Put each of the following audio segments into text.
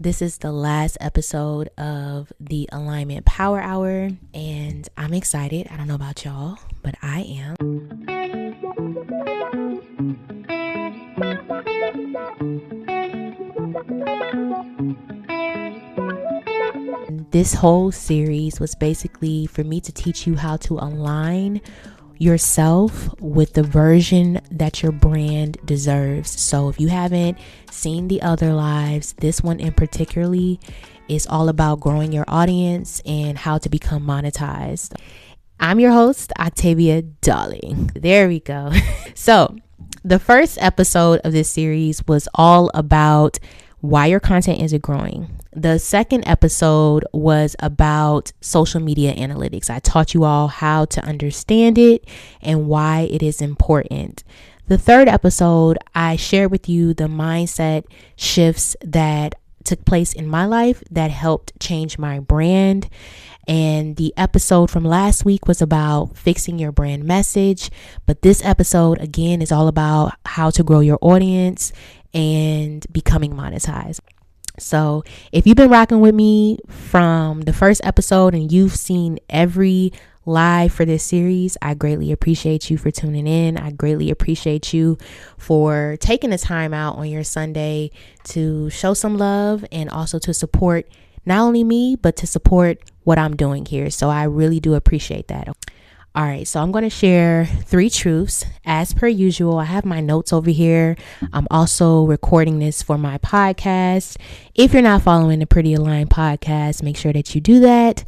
This is the last episode of the Alignment Power Hour, and I'm excited. I don't know about y'all, but I am. This whole series was basically for me to teach you how to align yourself with the version that your brand deserves. So if you haven't seen the other lives, this one in particularly is all about growing your audience and how to become monetized. I'm your host, Octavia Darling. There we go. So the first episode of this series was all about why your content isn't growing. The second episode was about social media analytics. I taught you all how to understand it and why it is important. The third episode, I shared with you the mindset shifts that took place in my life that helped change my brand. And the episode from last week was about fixing your brand message. But this episode, again, is all about how to grow your audience and becoming monetized. So if you've been rocking with me from the first episode and you've seen every live for this series, I greatly appreciate you for tuning in. I greatly appreciate you for taking the time out on your Sunday to show some love and also to support not only me, but to support what I'm doing here. So I really do appreciate that. All right, so I'm going to share 3 truths. As per usual, I have my notes over here. I'm also recording this for my podcast. If you're not following the Pretty Aligned podcast, make sure that you do that.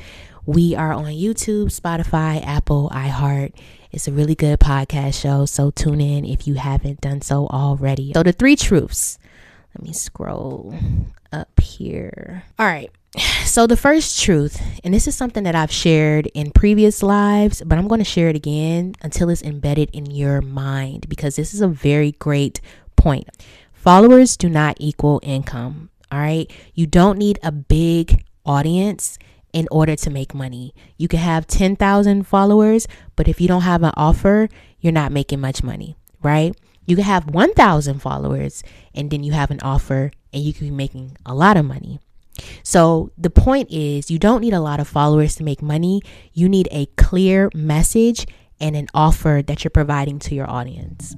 We are on YouTube, Spotify, Apple, iHeart. It's a really good podcast show, so tune in if you haven't done so already. So the 3 truths. Let me scroll up here. All right. So the first truth, and this is something that I've shared in previous lives, but I'm going to share it again until it's embedded in your mind, because this is a very great point. Followers do not equal income. All right. You don't need a big audience in order to make money. You can have 10,000 followers, but if you don't have an offer, you're not making much money, right? You can have 1,000 followers and then you have an offer and you can be making a lot of money. So the point is, you don't need a lot of followers to make money. You need a clear message and an offer that you're providing to your audience.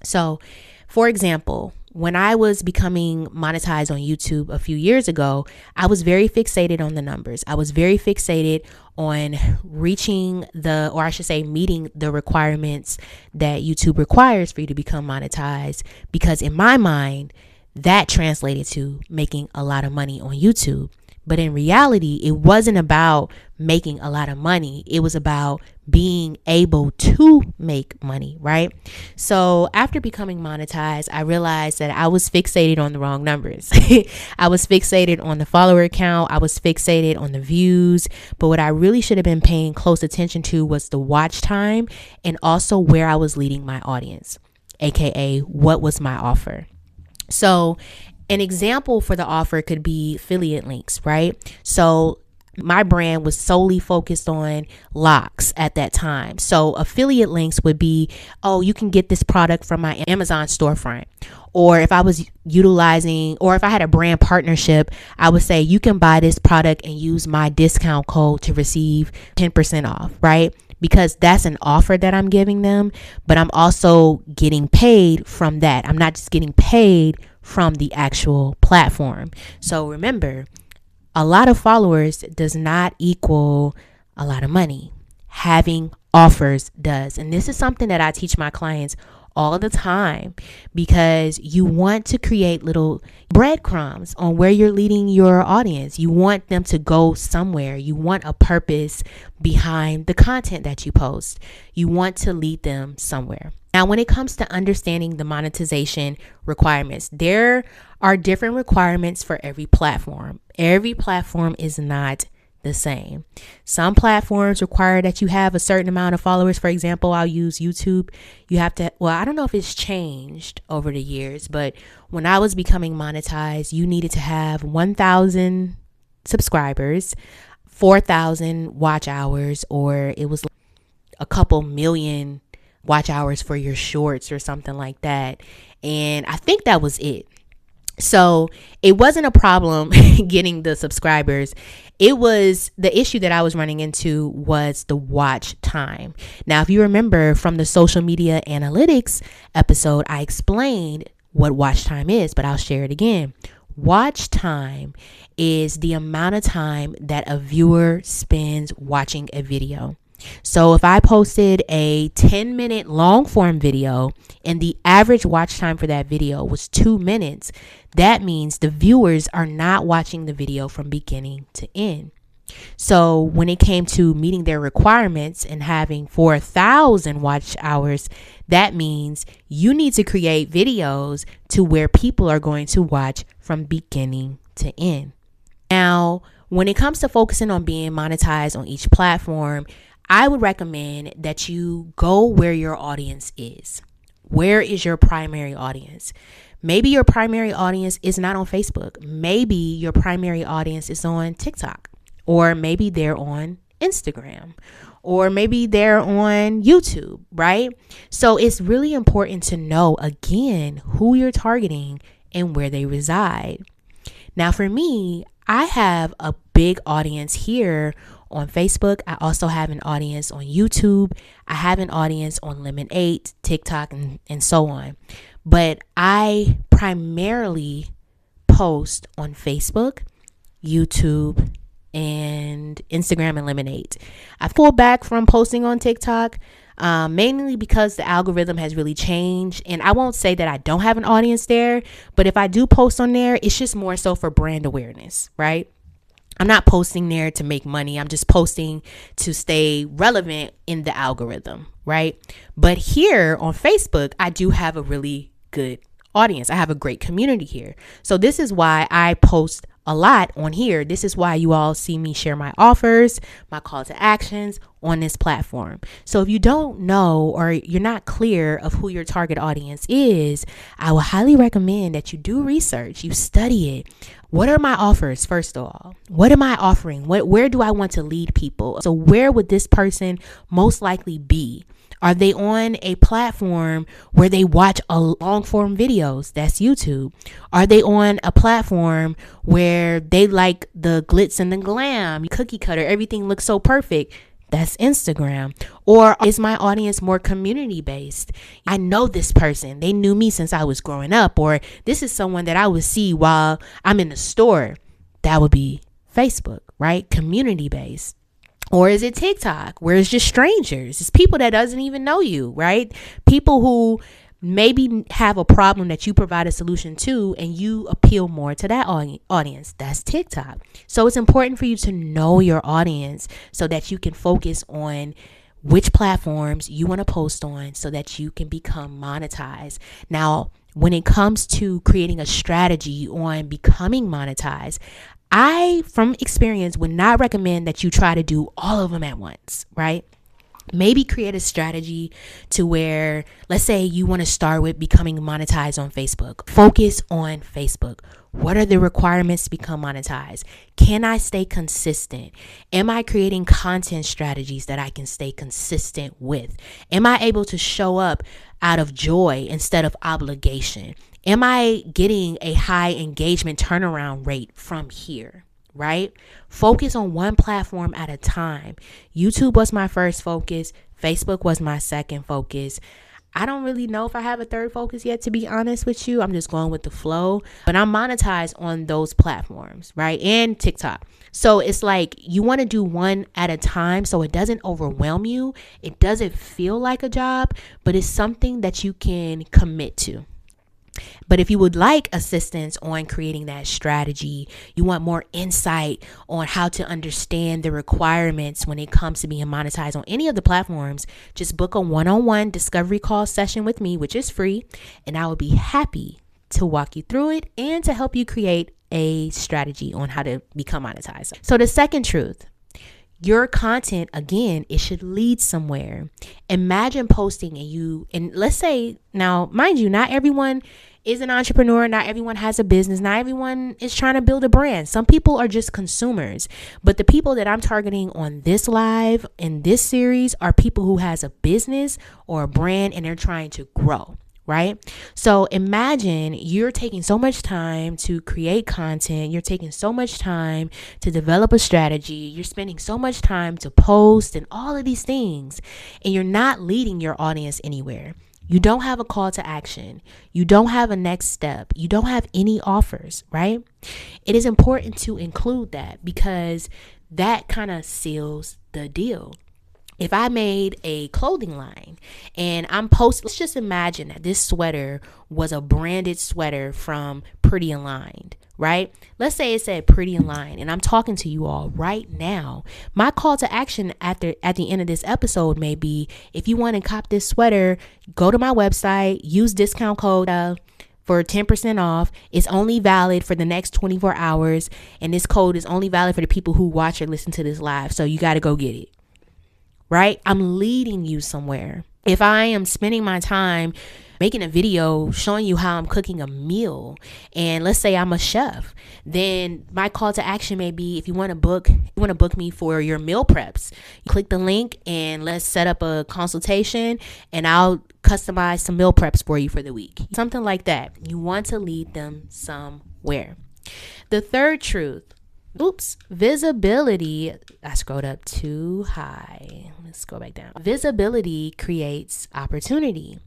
So, for example, when I was becoming monetized on YouTube a few years ago, I was very fixated on the numbers. I was very fixated on meeting the requirements that YouTube requires for you to become monetized, because in my mind, that translated to making a lot of money on YouTube. But in reality, it wasn't about making a lot of money. It was about being able to make money, right? So after becoming monetized, I realized that I was fixated on the wrong numbers. I was fixated on the follower count. I was fixated on the views. But what I really should have been paying close attention to was the watch time and also where I was leading my audience, aka what was my offer. So an example for the offer could be affiliate links, right? So my brand was solely focused on locks at that time. So affiliate links would be, oh, you can get this product from my Amazon storefront. Or if I was if I had a brand partnership, I would say you can buy this product and use my discount code to receive 10% off, right? Because that's an offer that I'm giving them, but I'm also getting paid from that. I'm not just getting paid from the actual platform. So remember, a lot of followers does not equal a lot of money. Having offers does. And this is something that I teach my clients all the time, because you want to create little breadcrumbs on where you're leading your audience. You want them to go somewhere. You want a purpose behind the content that you post. You want to lead them somewhere. Now, when it comes to understanding the monetization requirements, there are different requirements for every platform. Every platform is not the same. Some platforms require that you have a certain amount of followers. For example, I'll use YouTube. You have to, I don't know if it's changed over the years, but when I was becoming monetized, you needed to have 1,000 subscribers, 4,000 watch hours, or it was a couple million watch hours for your shorts or something like that. And I think that was it. So it wasn't a problem getting the subscribers. It was the issue that I was running into was the watch time. Now, if you remember from the social media analytics episode, I explained what watch time is, but I'll share it again. Watch time is the amount of time that a viewer spends watching a video. So if I posted a 10-minute long form video and the average watch time for that video was 2 minutes, that means the viewers are not watching the video from beginning to end. So when it came to meeting their requirements and having 4,000 watch hours, that means you need to create videos to where people are going to watch from beginning to end. Now, when it comes to focusing on being monetized on each platform, I would recommend that you go where your audience is. Where is your primary audience? Maybe your primary audience is not on Facebook. Maybe your primary audience is on TikTok. Or maybe they're on Instagram. Or maybe they're on YouTube, right? So it's really important to know, again, who you're targeting and where they reside. Now, for me, I have a big audience here on Facebook. I also have an audience on YouTube. I have an audience on Lemonade, TikTok, and so on. But I primarily post on Facebook, YouTube, and Instagram and Lemonade. I pulled back from posting on TikTok, mainly because the algorithm has really changed. And I won't say that I don't have an audience there, but if I do post on there, it's just more so for brand awareness, right? I'm not posting there to make money. I'm just posting to stay relevant in the algorithm, right? But here on Facebook, I do have a really good audience. I have a great community here. So this is why I post a lot on here. This is why you all see me share my offers, my call to actions on this platform. So if you don't know or you're not clear of who your target audience is, I will highly recommend that you do research, you study it. What are my offers, first of all? What am I offering? Where do I want to lead people? So where would this person most likely be? Are they on a platform where they watch a long form videos? That's YouTube. Are they on a platform where they like the glitz and the glam, cookie cutter, everything looks so perfect? That's Instagram. Or is my audience more community based? I know this person. They knew me since I was growing up. Or this is someone that I would see while I'm in the store. That would be Facebook, right? Community based. Or is it TikTok, where it's just strangers? It's people that doesn't even know you, right? People who maybe have a problem that you provide a solution to and you appeal more to that audience. That's TikTok. So it's important for you to know your audience so that you can focus on which platforms you want to post on so that you can become monetized. Now, when it comes to creating a strategy on becoming monetized, I, from experience, would not recommend that you try to do all of them at once, right? Maybe create a strategy to where, let's say you want to start with becoming monetized on Facebook. Focus on Facebook. What are the requirements to become monetized? Can I stay consistent? Am I creating content strategies that I can stay consistent with? Am I able to show up out of joy instead of obligation? Am I getting a high engagement turnaround rate from here? Right? Focus on one platform at a time. YouTube was my first focus. Facebook was my second focus. I don't really know if I have a third focus yet, to be honest with you. I'm just going with the flow, but I'm monetized on those platforms, right? And TikTok. So it's like you want to do one at a time so it doesn't overwhelm you. It doesn't feel like a job, but it's something that you can commit to. But if you would like assistance on creating that strategy, you want more insight on how to understand the requirements when it comes to being monetized on any of the platforms, just book a one-on-one discovery call session with me, which is free, and I will be happy to walk you through it and to help you create a strategy on how to become monetized. So the second truth, your content, again, it should lead somewhere. Imagine posting and let's say, now, mind you, not everyone is an entrepreneur. Not everyone has a business. Not everyone is trying to build a brand. Some people are just consumers. But the people that I'm targeting on this live, in this series, are people who has a business or a brand and they're trying to grow. right? So imagine you're taking so much time to create content. You're taking so much time to develop a strategy. You're spending so much time to post and all of these things, and you're not leading your audience anywhere. You don't have a call to action. You don't have a next step. You don't have any offers, right? It is important to include that because that kind of seals the deal. If I made a clothing line and I'm posting, let's just imagine that this sweater was a branded sweater from Pretty Aligned, right? Let's say it said Pretty Aligned and I'm talking to you all right now. My call to action at the end of this episode may be, if you want to cop this sweater, go to my website, use discount code for 10% off. It's only valid for the next 24 hours. And this code is only valid for the people who watch or listen to this live. So you got to go get it. Right? I'm leading you somewhere. If I am spending my time making a video showing you how I'm cooking a meal, and let's say I'm a chef, then my call to action may be, if you want to book me for your meal preps, you click the link and let's set up a consultation and I'll customize some meal preps for you for the week. Something like that. You want to lead them somewhere. The third truth. Visibility. I scrolled up too high. Let's go back down. Visibility creates opportunity.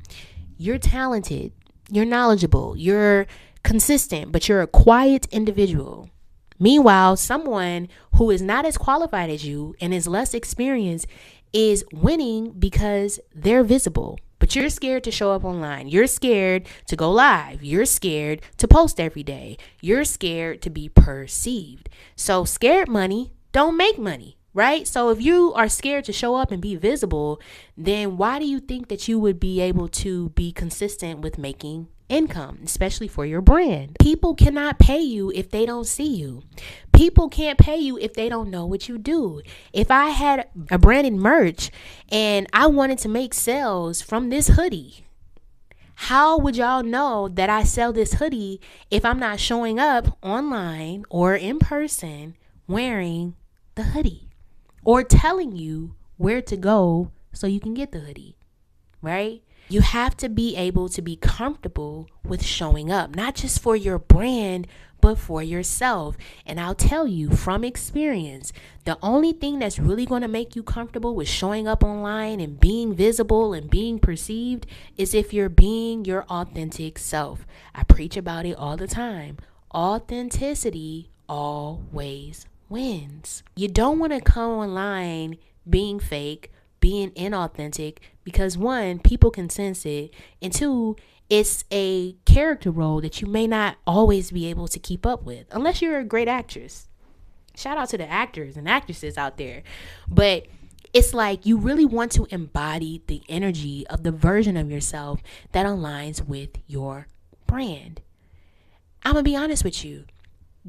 You're talented. You're knowledgeable. You're consistent, but you're a quiet individual. Meanwhile, someone who is not as qualified as you and is less experienced is winning because they're visible. But you're scared to show up online. You're scared to go live. You're scared to post every day. You're scared to be perceived. So scared money don't make money, right? So if you are scared to show up and be visible, then why do you think that you would be able to be consistent with making income, especially for your brand? People cannot pay you if they don't see you. People can't pay you if they don't know what you do. If I had a branded merch and I wanted to make sales from this hoodie, how would y'all know that I sell this hoodie if I'm not showing up online or in person wearing the hoodie or telling you where to go so you can get the hoodie, right? You have to be able to be comfortable with showing up, not just for your brand, but for yourself. And I'll tell you from experience, the only thing that's really going to make you comfortable with showing up online and being visible and being perceived is if you're being your authentic self. I preach about it all the time. Authenticity always wins. You don't want to come online being fake, being inauthentic, because one, people can sense it, and two, it's a character role that you may not always be able to keep up with unless you're a great actress. Shout out to the actors and actresses out there. But it's like you really want to embody the energy of the version of yourself that aligns with your brand. I'm going to be honest with you.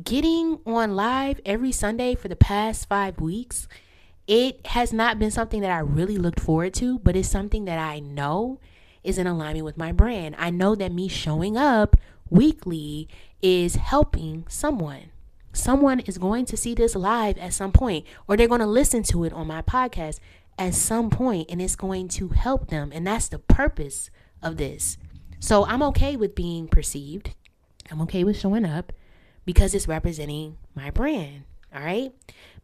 Getting on live every Sunday for the past 5 weeks, it has not been something that I really looked forward to, but it's something that I know is in alignment with my brand. I know that me showing up weekly is helping someone. Someone is going to see this live at some point, or they're going to listen to it on my podcast at some point, and it's going to help them. And that's the purpose of this. So I'm okay with being perceived. I'm okay with showing up because it's representing my brand. All right.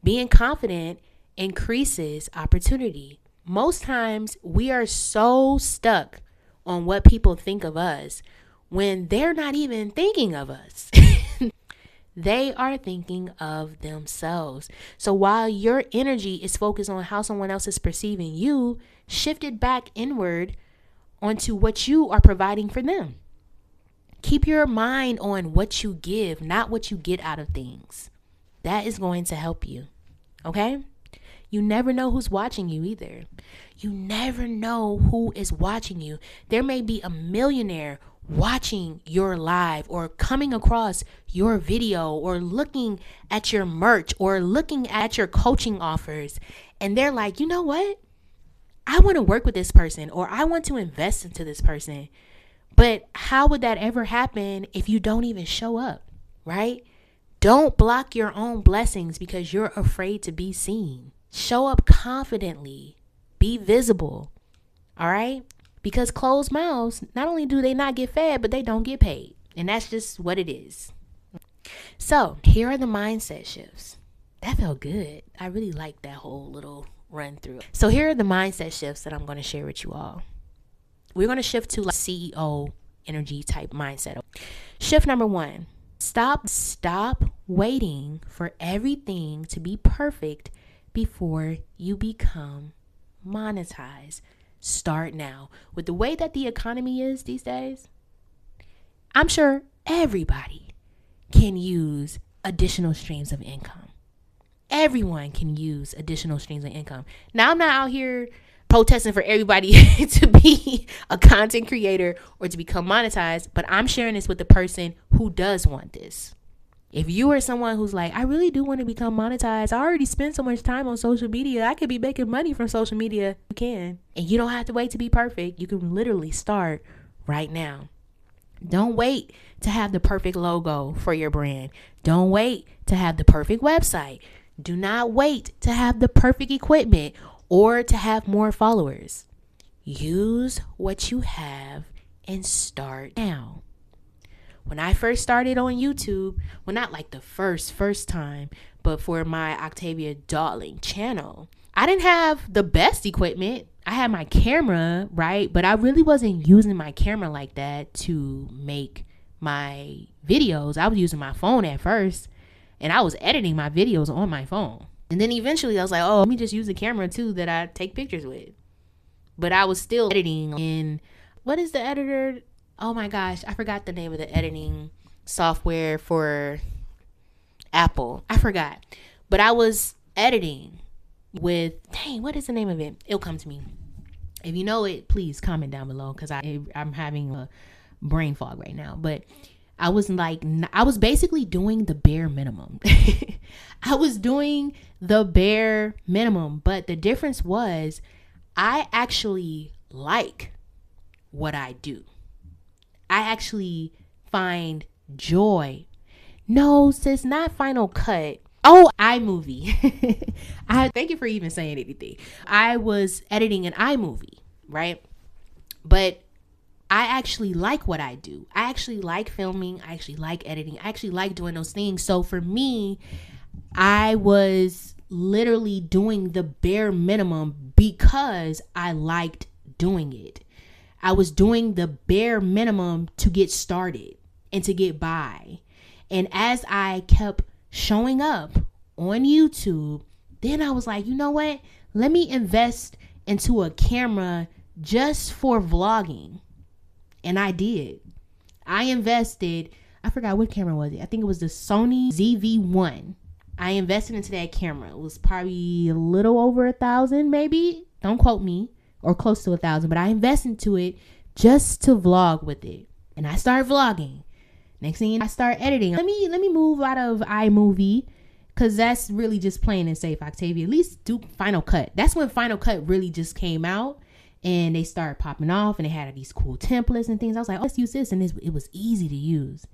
Being confident increases opportunity. Most times we are so stuck on what people think of us when they're not even thinking of us. They are thinking of themselves. So while your energy is focused on how someone else is perceiving you, shift it back inward onto what you are providing for them. Keep your mind on what you give, not what you get out of things. That is going to help you. Okay? You never know who's watching you either. You never know who is watching you. There may be a millionaire watching your live or coming across your video or looking at your merch or looking at your coaching offers. And they're like, you know what? I want to work with this person, or I want to invest into this person. But how would that ever happen if you don't even show up, right? Don't block your own blessings because you're afraid to be seen. Show up confidently. Be visible. All right? Because closed mouths, not only do they not get fed, but they don't get paid. And that's just what it is. So here are the mindset shifts. That felt good. I really like that whole little run through. So here are the mindset shifts that I'm going to share with you all. We're going to shift to like CEO energy type mindset. Shift number 1. Stop waiting for everything to be perfect before you become monetized. Start now. With the way that the economy is these days, I'm sure everybody can use additional streams of income. Everyone can use additional streams of income. Now, I'm not out here protesting for everybody to be a content creator or to become monetized, but I'm sharing this with the person who does want this. If you are someone who's like, I really do want to become monetized, I already spend so much time on social media, I could be making money from social media, you can. And you don't have to wait to be perfect. You can literally start right now. Don't wait to have the perfect logo for your brand. Don't wait to have the perfect website. Do not wait to have the perfect equipment or to have more followers. Use what you have and start now. When I first started on YouTube, well, not like the first time, but for my Octavia Darling channel, I didn't have the best equipment. I had my camera, right? But I really wasn't using my camera like that to make my videos. I was using my phone at first, and I was editing my videos on my phone. And then eventually I was like, oh, let me just use the camera too that I take pictures with. But I was still editing in, what is the editor? Oh my gosh, I forgot the name of the editing software for Apple. I forgot. But I was editing with, what is the name of it? It'll come to me. If you know it, please comment down below, because I'm having a brain fog right now. But I was basically doing the bare minimum. I was doing the bare minimum, but the difference was I actually like what I do. I actually find joy. No, sis, not Final Cut. Oh, iMovie. Thank you for even saying anything. I was editing an iMovie, right? But I actually like what I do. I actually like filming. I actually like editing. I actually like doing those things. So for me, I was literally doing the bare minimum because I liked doing it. I was doing the bare minimum to get started and to get by. And as I kept showing up on YouTube, then I was like, you know what? Let me invest into a camera just for vlogging. And I did. I invested, I forgot what camera was it. I think it was the Sony ZV-1. I invested into that camera. It was probably a little over $1,000 maybe. Don't quote me. Or close to $1,000. But I invested into it just to vlog with it. And I started vlogging. Next thing I start editing. Let me move out of iMovie, because that's really just plain and safe, Octavia. At least do Final Cut. That's when Final Cut really just came out. And they started popping off, and they had these cool templates and things. I was like, oh, let's use this. And it was easy to use.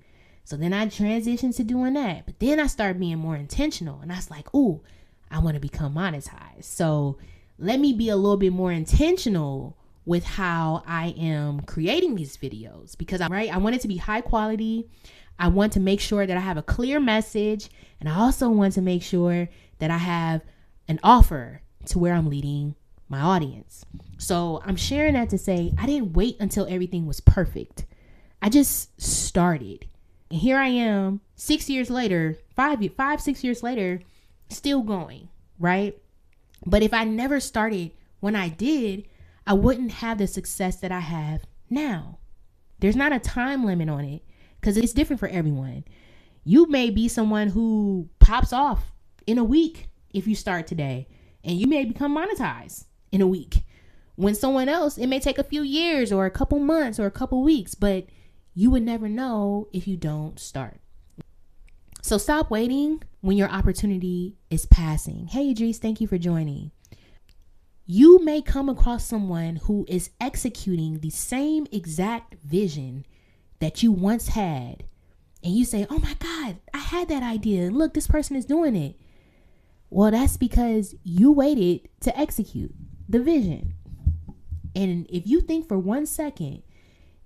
So then I transitioned to doing that. But then I started being more intentional. And I was like, ooh, I want to become monetized. So let me be a little bit more intentional with how I am creating these videos. Because I want it to be high quality. I want to make sure that I have a clear message. And I also want to make sure that I have an offer to where I'm leading my audience. So I'm sharing that to say I didn't wait until everything was perfect. I just started. And here I am 6 years later, 6 years later, still going, right? But if I never started when I did, I wouldn't have the success that I have now. There's not a time limit on it because it's different for everyone. You may be someone who pops off in a week if you start today, and you may become monetized in a week. When someone else, it may take a few years or a couple months or a couple weeks, but you would never know if you don't start. So stop waiting when your opportunity is passing. Hey, Idris, thank you for joining. You may come across someone who is executing the same exact vision that you once had. And you say, oh my God, I had that idea. And look, this person is doing it. Well, that's because you waited to execute the vision. And if you think for 1 second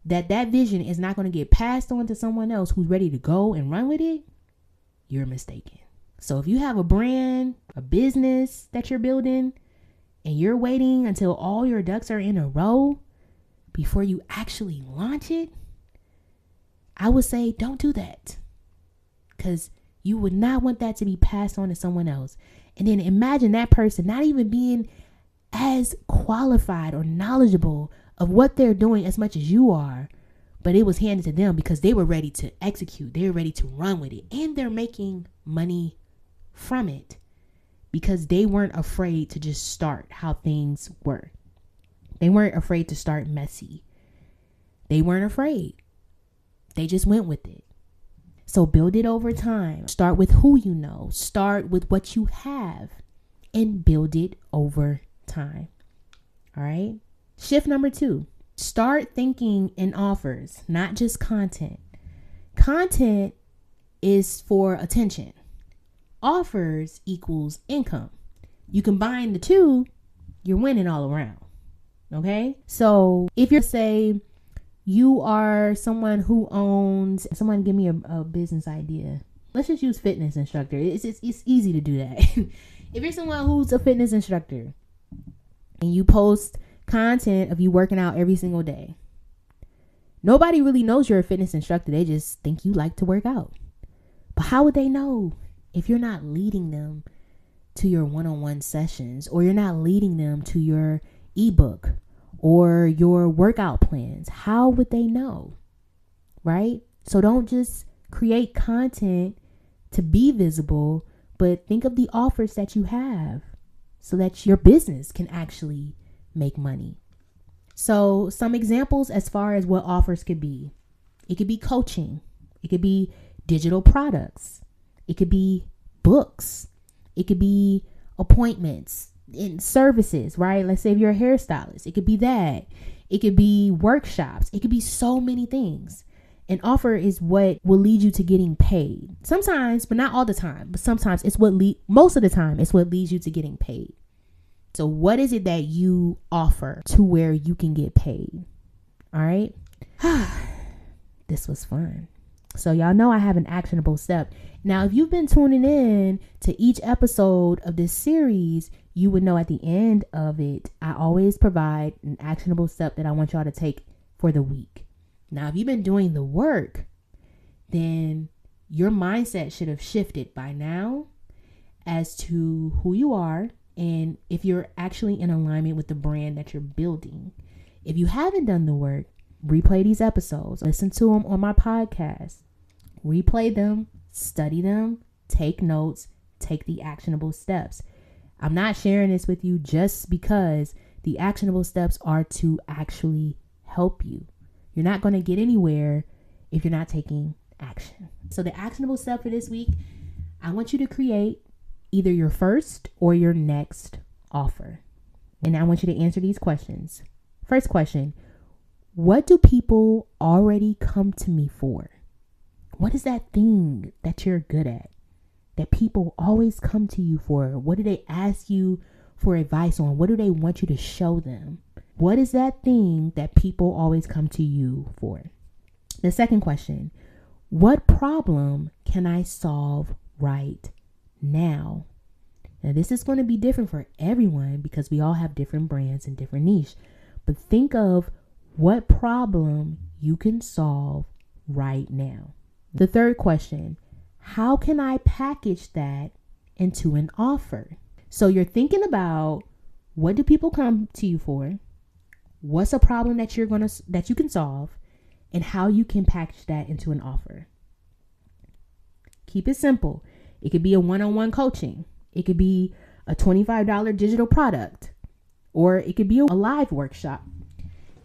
that vision is not going to get passed on to someone else who's ready to go and run with it, you're mistaken. So if you have a brand, a business that you're building, and you're waiting until all your ducks are in a row before you actually launch it, I would say don't do that, because you would not want that to be passed on to someone else. And then imagine that person not even being as qualified or knowledgeable of what they're doing as much as you are, but it was handed to them because they were ready to execute. They were ready to run with it, and they're making money from it because they weren't afraid to just start how things were. They weren't afraid to start messy. They weren't afraid. They just went with it. So build it over time. Start with who you know. Start with what you have and build it over time. All right. Shift number 2. Start thinking in offers, not just content. Content is for attention. Offers equals income. You combine the two, you're winning all around. Okay. So if you're, say, you are someone who owns, someone give me a business idea. Let's just use fitness instructor. It's easy to do that. If you're someone who's a fitness instructor and you post content of you working out every single day, nobody really knows you're a fitness instructor. They just think you like to work out. But how would they know if you're not leading them to your one-on-one sessions, or you're not leading them to your ebook or your workout plans? How would they know? Right? So don't just create content to be visible, but think of the offers that you have so that your business can actually make money. So some examples as far as what offers could be. It could be coaching. It could be digital products. It could be books. It could be appointments and services, right? Let's say if you're a hairstylist, it could be that. It could be workshops. It could be so many things. An offer is what will lead you to getting paid. Sometimes, but not all the time, but sometimes it's most of the time, it's what leads you to getting paid. So what is it that you offer to where you can get paid? All right. This was fun. So y'all know I have an actionable step. Now, if you've been tuning in to each episode of this series, you would know at the end of it, I always provide an actionable step that I want y'all to take for the week. Now, if you've been doing the work, then your mindset should have shifted by now as to who you are and if you're actually in alignment with the brand that you're building. If you haven't done the work, replay these episodes, listen to them on my podcast, replay them, study them, take notes, take the actionable steps. I'm not sharing this with you just because the actionable steps are to actually help you. You're not going to get anywhere if you're not taking action. So the actionable step for this week, I want you to create either your first or your next offer. And I want you to answer these questions. First question, what do people already come to me for? What is that thing that you're good at that people always come to you for? What do they ask you for advice on? What do they want you to show them? What is that thing that people always come to you for? The second question, what problem can I solve right now? Now, this is going to be different for everyone because we all have different brands and different niche. But think of what problem you can solve right now. The third question, how can I package that into an offer? So you're thinking about, what do people come to you for? What's a problem that you can solve, and how you can package that into an offer. Keep it simple. It could be a one-on-one coaching. It could be a $25 digital product, or it could be a live workshop.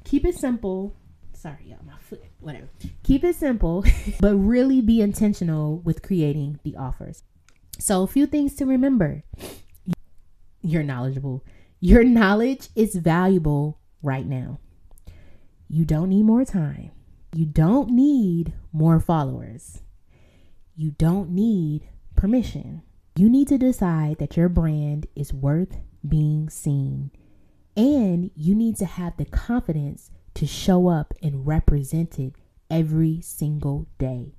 Keep it simple. Sorry, y'all, my foot, whatever. Keep it simple, but really be intentional with creating the offers. So a few things to remember. You're knowledgeable. Your knowledge is valuable right now. You don't need more time. You don't need more followers. You don't need permission. You need to decide that your brand is worth being seen And you need to have the confidence to show up and represent it every single day.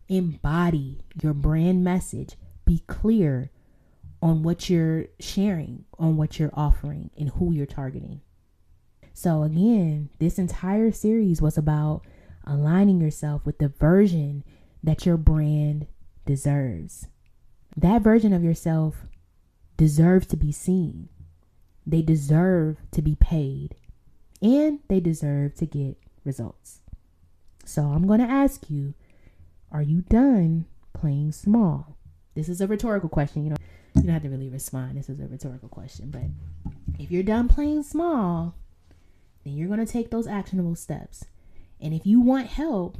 Embody your brand message. Be clear on what you're sharing, on what you're offering, and who you're targeting. So again, this entire series was about aligning yourself with the version that your brand deserves. That version of yourself deserves to be seen. They deserve to be paid, and they deserve to get results. So I'm going to ask you, are you done playing small? This is a rhetorical question. You don't have to really respond. This is a rhetorical question. But if you're done playing small, then you're going to take those actionable steps. And if you want help,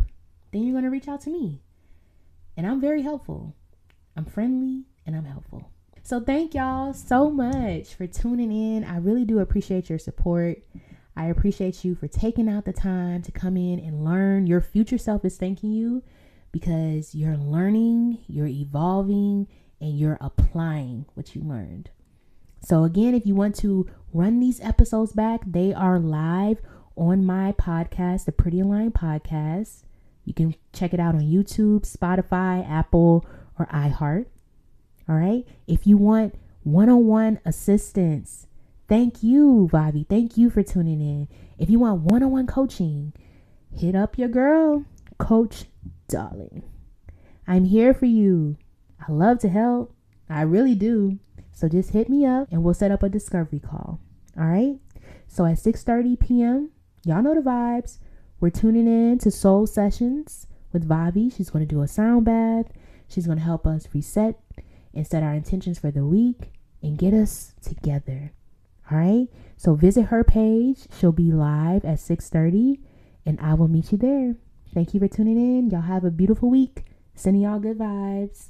then you're going to reach out to me. And I'm very helpful. I'm friendly and I'm helpful. So thank y'all so much for tuning in. I really do appreciate your support. I appreciate you for taking out the time to come in and learn. Your future self is thanking you because you're learning, you're evolving, and you're applying what you learned. So again, if you want to run these episodes back, they are live on my podcast, the Pretty Aligned Podcast. You can check it out on YouTube, Spotify, Apple, or iHeart. All right. If you want one-on-one assistance, thank you, Vavi. Thank you for tuning in. If you want one-on-one coaching, hit up your girl, Coach Darling. I'm here for you. I love to help. I really do. So just hit me up and we'll set up a discovery call. All right. So at 6:30 p.m., y'all know the vibes. We're tuning in to Soul Sessions with Vavi. She's going to do a sound bath. She's going to help us reset and set our intentions for the week and get us together. All right. So visit her page. She'll be live at 6:30 and I will meet you there. Thank you for tuning in. Y'all have a beautiful week. Sending y'all good vibes.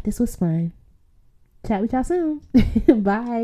This was fun. Chat with y'all soon. Bye.